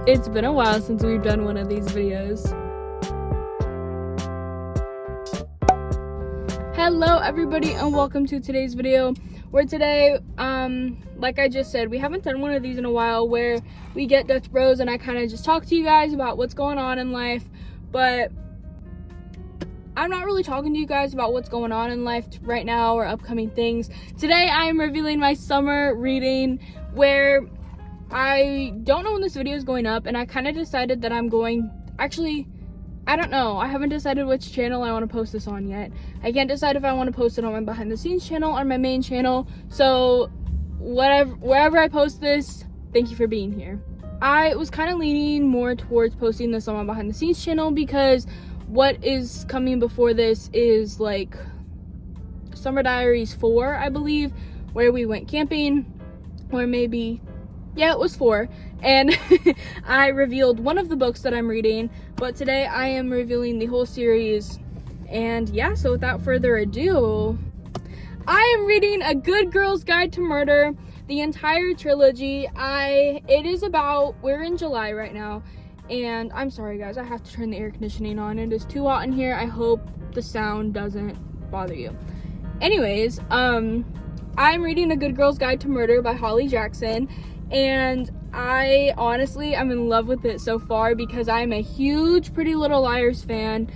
It's been a while since we've done one of these videos. Hello everybody and welcome to today's video, where today, like I just said, we haven't done one of these in a while where we get Dutch Bros and I kind of just talk to you guys about what's going on in life, but I'm not really talking to you guys about what's going on in life right now or upcoming things. Today I am revealing my summer reading, where I don't know when this video is going up, and I kind of decided that I'm going, actually, I don't know, I haven't decided which channel I want to post this on yet. I can't decide if I want to post it on my behind the scenes channel or my main channel, so wherever I post this, thank you for being here. I was kind of leaning more towards posting this on my behind the scenes channel because what is coming before this is like Summer Diaries 4, I believe, where we went camping, or maybe, yeah, it was 4, and I revealed one of the books that I'm reading, but today I am revealing the whole series. And yeah, so without further ado, I am reading A Good Girl's Guide to Murder, the entire trilogy. It is about, we're in July right now, and I'm sorry guys, I have to turn the air conditioning on. It is too hot in here. I hope the sound doesn't bother you. Anyways, I'm reading A Good Girl's Guide to Murder by Holly Jackson, and I'm in love with it so far because I'm a huge Pretty Little Liars fan.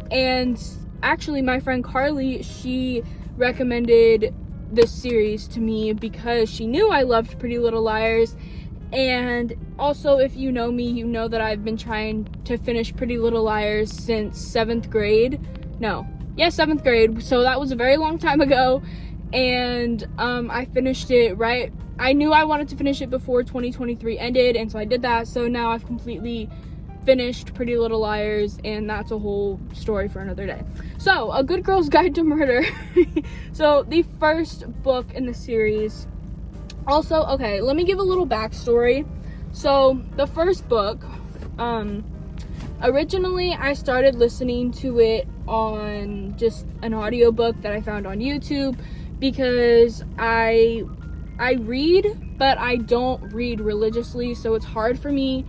And actually my friend Carly, she recommended this series to me because she knew I loved Pretty Little Liars. And also, if you know me, you know that I've been trying to finish Pretty Little Liars since 7th grade. 7th grade. So that was a very long time ago. And I finished it right. I knew I wanted to finish it before 2023 ended, and so I did that. So now I've completely finished Pretty Little Liars, and that's a whole story for another day. So, A Good Girl's Guide to Murder. So, the first book in the series. Also, okay, let me give a little backstory. So, the first book, originally I started listening to it on just an audiobook that I found on YouTube, because I read, but I don't read religiously, so it's hard for me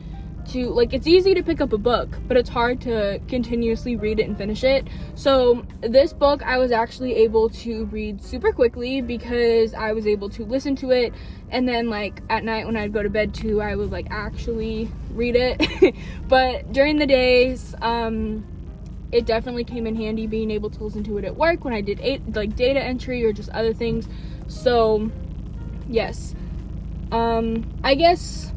to, like, it's easy to pick up a book, but it's hard to continuously read it and finish it. So this book I was actually able to read super quickly because I was able to listen to it, and then like at night when I'd go to bed too, I would like actually read it. But during the days, it definitely came in handy being able to listen to it at work when I did data entry or just other things. So yes, I guess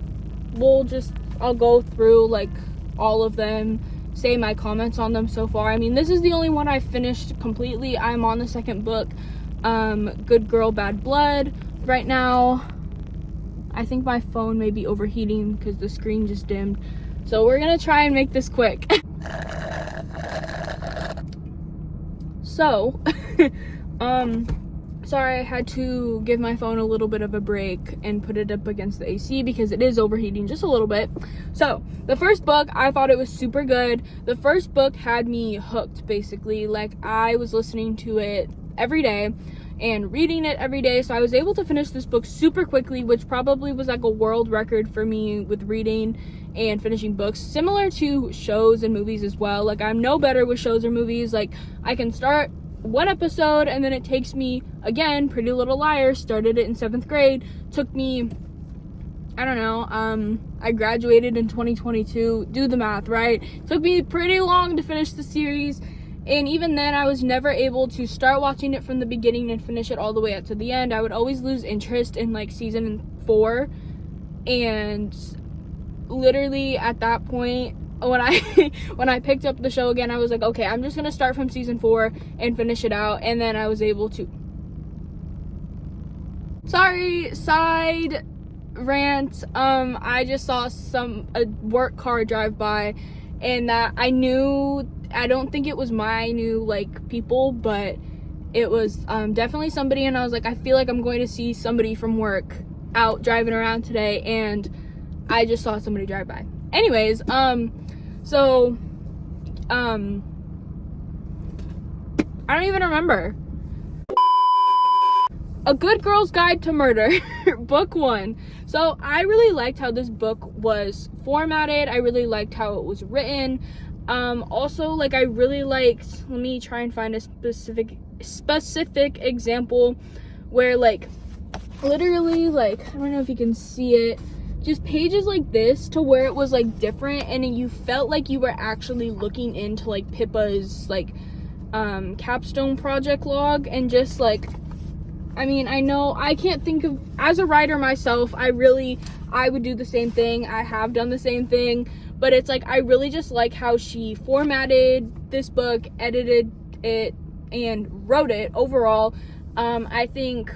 I'll go through like all of them, say my comments on them so far. I mean, this is the only one I've finished completely. I'm on the second book, Good Girl, Bad Blood, right now. I think my phone may be overheating because the screen just dimmed. So we're gonna try and make this quick. So, sorry, I had to give my phone a little bit of a break and put it up against the AC because it is overheating just a little bit. So, the first book, I thought it was super good. The first book had me hooked, basically. Like, I was listening to it every day and reading it every day, so I was able to finish this book super quickly, which probably was like a world record for me with reading and finishing books, similar to shows and movies as well. Like, I'm no better with shows or movies. Like, I can start one episode and then it takes me, again, Pretty Little Liars, started it in 7th grade, took me, I don't know, I graduated in 2022, do the math, right? Took me pretty long to finish the series, and even then I was never able to start watching it from the beginning and finish it all the way up to the end. I would always lose interest in like season 4, and literally at that point, when I picked up the show again, I was like, okay, I'm just gonna start from season 4 and finish it out. And then I was able to, sorry, side rant, I just saw a work car drive by, and that I don't think it was my new like people, but it was definitely somebody, and I was like, I feel like I'm going to see somebody from work out driving around today, and I just saw somebody drive by. Anyways, so, I don't even remember. A Good Girl's Guide to Murder, book 1. So I really liked how this book was formatted. I really liked how it was written. Also, like, I really liked, let me try and find a specific example where, like, literally, like, I don't know if you can see it, just pages like this to where it was, like, different, and you felt like you were actually looking into, like, Pippa's, like, capstone project log, and just, like, I mean, I know I can't think of, as a writer myself, I would do the same thing. I have done the same thing, but it's like, I really just like how she formatted this book, edited it, and wrote it overall. I think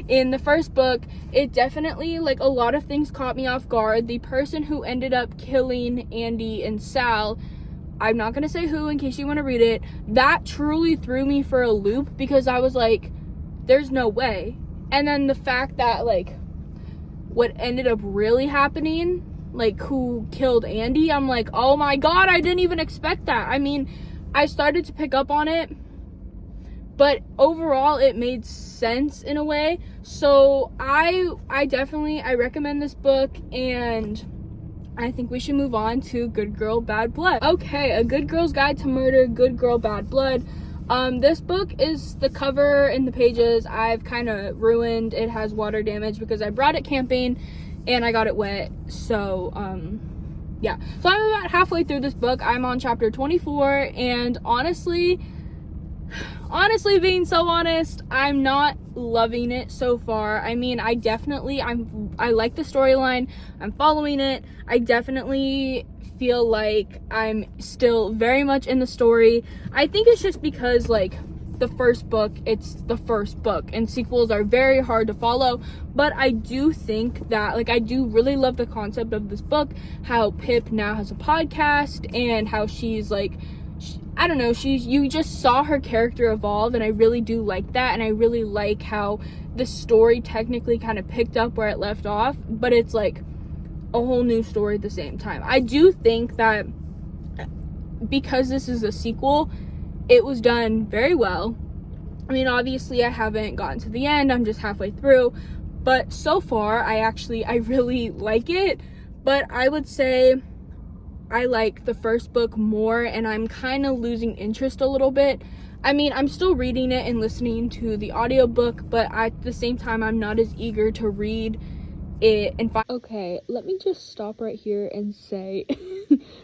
in the first book, it definitely, like, a lot of things caught me off guard. The person who ended up killing Andy and Sal, I'm not gonna say who in case you want to read it, that truly threw me for a loop, because I was like, there's no way. And then the fact that, like, what ended up really happening, like, who killed Andy, I'm like, oh my god, I didn't even expect that. I mean, I started to pick up on it, but overall it made sense in a way. So I definitely recommend this book, and I think we should move on to Good Girl, Bad Blood. Okay, A Good Girl's Guide to Murder, Good Girl, Bad Blood. This book is, the cover and the pages I've kind of ruined. It has water damage because I brought it camping and I got it wet. So, yeah. So I'm about halfway through this book. I'm on chapter 24, and honestly, being so honest, I'm not loving it so far. I mean, I like the storyline. I'm following it. I definitely feel like I'm still very much in the story. I think it's just because, like, it's the first book, and sequels are very hard to follow. But I do think that, like, I do really love the concept of this book, how Pip now has a podcast, and how she's, like, I don't know, you just saw her character evolve, and I really do like that. And I really like how the story technically kind of picked up where it left off, but it's like a whole new story at the same time. I do think that because this is a sequel, it was done very well. I mean, obviously I haven't gotten to the end, I'm just halfway through, but so far I really like it. But I would say I like the first book more, and I'm kind of losing interest a little bit. I mean, I'm still reading it and listening to the audiobook, but at the same time, I'm not as eager to read it and find. Okay, let me just stop right here and say,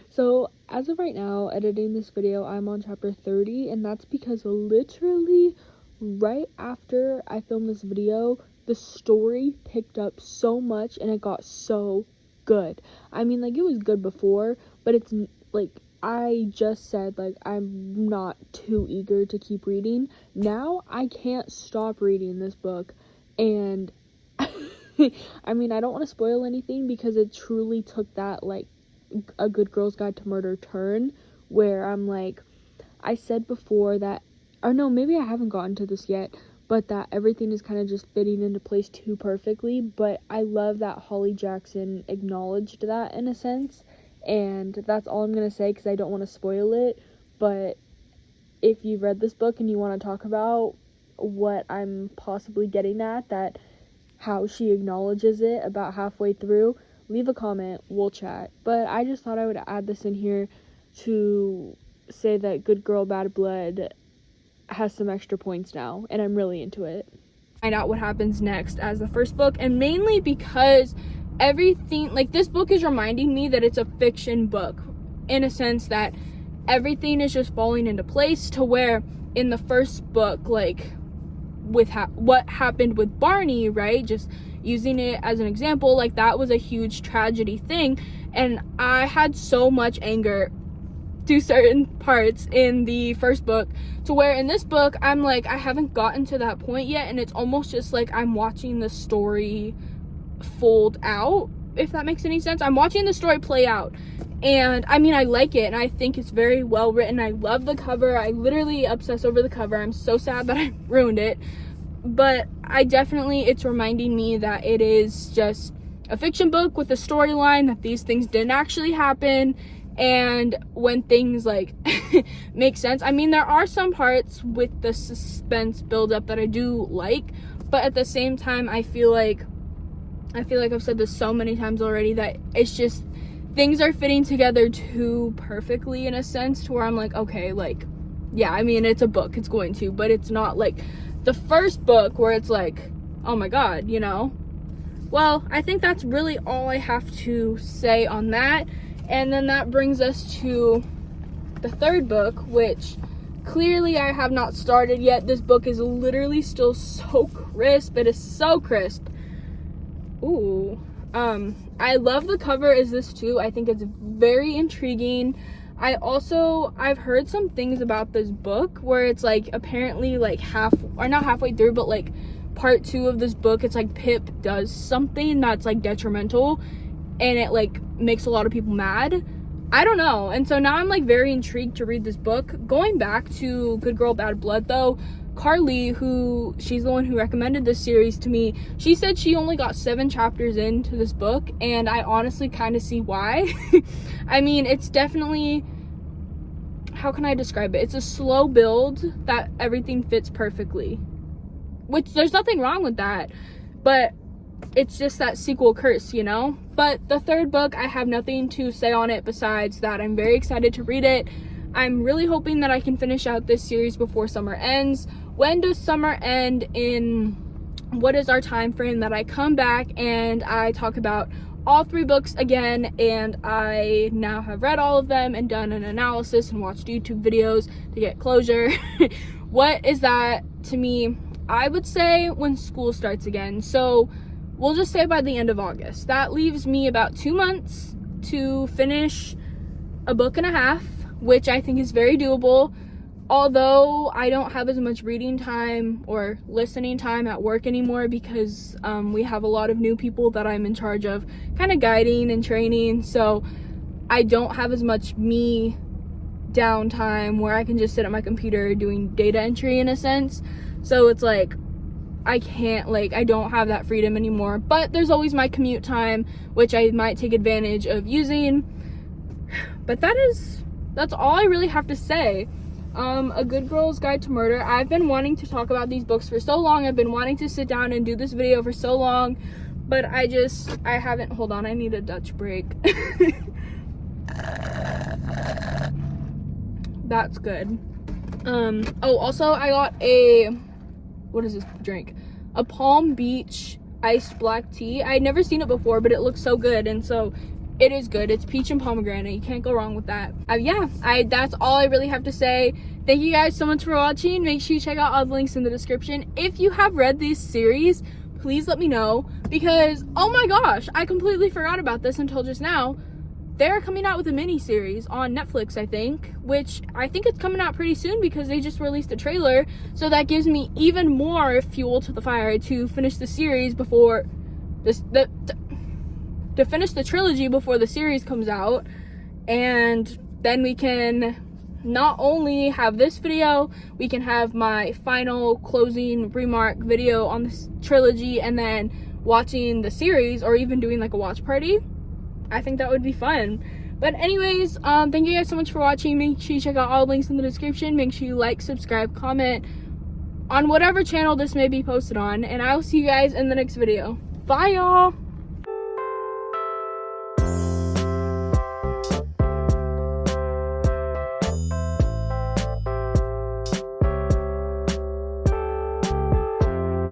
so as of right now, editing this video, I'm on chapter 30, and that's because literally right after I filmed this video, the story picked up so much, and it got so good. I mean, like, it was good before, but it's like, I just said, like, I'm not too eager to keep reading. Now I can't stop reading this book, and I mean, I don't want to spoil anything, because it truly took that, like, A Good Girl's Guide to Murder turn, where I'm like, I said before that, or no, maybe I haven't gotten to this yet, but that everything is kind of just fitting into place too perfectly. But I love that Holly Jackson acknowledged that in a sense, and that's all I'm gonna say, because I don't want to spoil it. But if you've read this book and you want to talk about what I'm possibly getting at, that how she acknowledges it about halfway through, leave a comment, we'll chat. But I just thought I would add this in here to say that Good Girl, Bad Blood has some extra points now, and I'm really into it. Find out what happens next as the first book, and mainly because everything, like, this book is reminding me that it's a fiction book, in a sense that everything is just falling into place, to where in the first book, like, with what happened with Barney, right, just using it as an example, like, that was a huge tragedy thing, and I had so much anger to certain parts in the first book, to where in this book I'm like, I haven't gotten to that point yet, and it's almost just like I'm watching the story fold out, if that makes any sense. I'm watching the story play out, and I mean, I like it, and I think it's very well written. I love the cover. I literally obsess over the cover. I'm so sad that I ruined it, but it's reminding me that it is just a fiction book with a storyline, that these things didn't actually happen, and when things like make sense. I mean, there are some parts with the suspense buildup that I do like, but at the same time, I feel like I've said this so many times already that it's just things are fitting together too perfectly in a sense to where I'm like, okay, like, yeah, I mean, it's a book, it's going to, but it's not like the first book where it's like, oh my god, you know? Well, I think that's really all I have to say on that. And then that brings us to the third book, which clearly I have not started yet. This book is literally still so crisp. It is so crisp. Ooh. I love the cover as this too. I think it's very intriguing. I've heard some things about this book where it's like apparently like not halfway through, but like part 2 of this book, it's like Pip does something that's like detrimental and it like makes a lot of people mad. I don't know. And so now I'm like very intrigued to read this book. Going back to Good Girl Bad Blood though, Carly, she's the one who recommended this series to me, she said she only got 7 chapters into this book, and I honestly kind of see why. I mean, it's definitely, how can I describe it? It's a slow build that everything fits perfectly, which there's nothing wrong with that, but it's just that sequel curse, you know? But the third book, I have nothing to say on it besides that I'm very excited to read it. I'm really hoping that I can finish out this series before summer ends. When does summer end? In what is our time frame that I come back and I talk about all 3 books again, and I now have read all of them and done an analysis and watched YouTube videos to get closure. What is that to me? I would say when school starts again. So we'll just say by the end of August. That leaves me about 2 months to finish a book and a half, which I think is very doable. Although I don't have as much reading time or listening time at work anymore because we have a lot of new people that I'm in charge of kind of guiding and training. So I don't have as much me downtime where I can just sit at my computer doing data entry in a sense. So it's like, I don't have that freedom anymore. But there's always my commute time, which I might take advantage of using. But that's all I really have to say. A Good Girl's Guide to Murder. I've been wanting to talk about these books for so long. I've been wanting to sit down and do this video for so long, but I haven't. Hold on, I need a Dutch break. That's good. Oh, also I got what is this drink? A Palm Beach iced black tea. I'd never seen it before, but it looks so good, and so it is good. It's peach and pomegranate. You can't go wrong with that. That's all I really have to say. Thank you guys so much for watching. Make sure you check out all the links in the description. If you have read this series, please let me know, because oh my gosh, I completely forgot about this until just now. They're coming out with a mini series on Netflix, I think, which I think it's coming out pretty soon because they just released a trailer. So that gives me even more fuel to the fire to finish the series before to finish the trilogy before the series comes out. And then we can not only have this video, we can have my final closing remark video on this trilogy, and then watching the series, or even doing like a watch party. I think that would be fun. But anyways, thank you guys so much for watching. Make sure you check out all the links in the description. Make sure you like, subscribe, comment on whatever channel this may be posted on, and I will see you guys in the next video. Bye, y'all.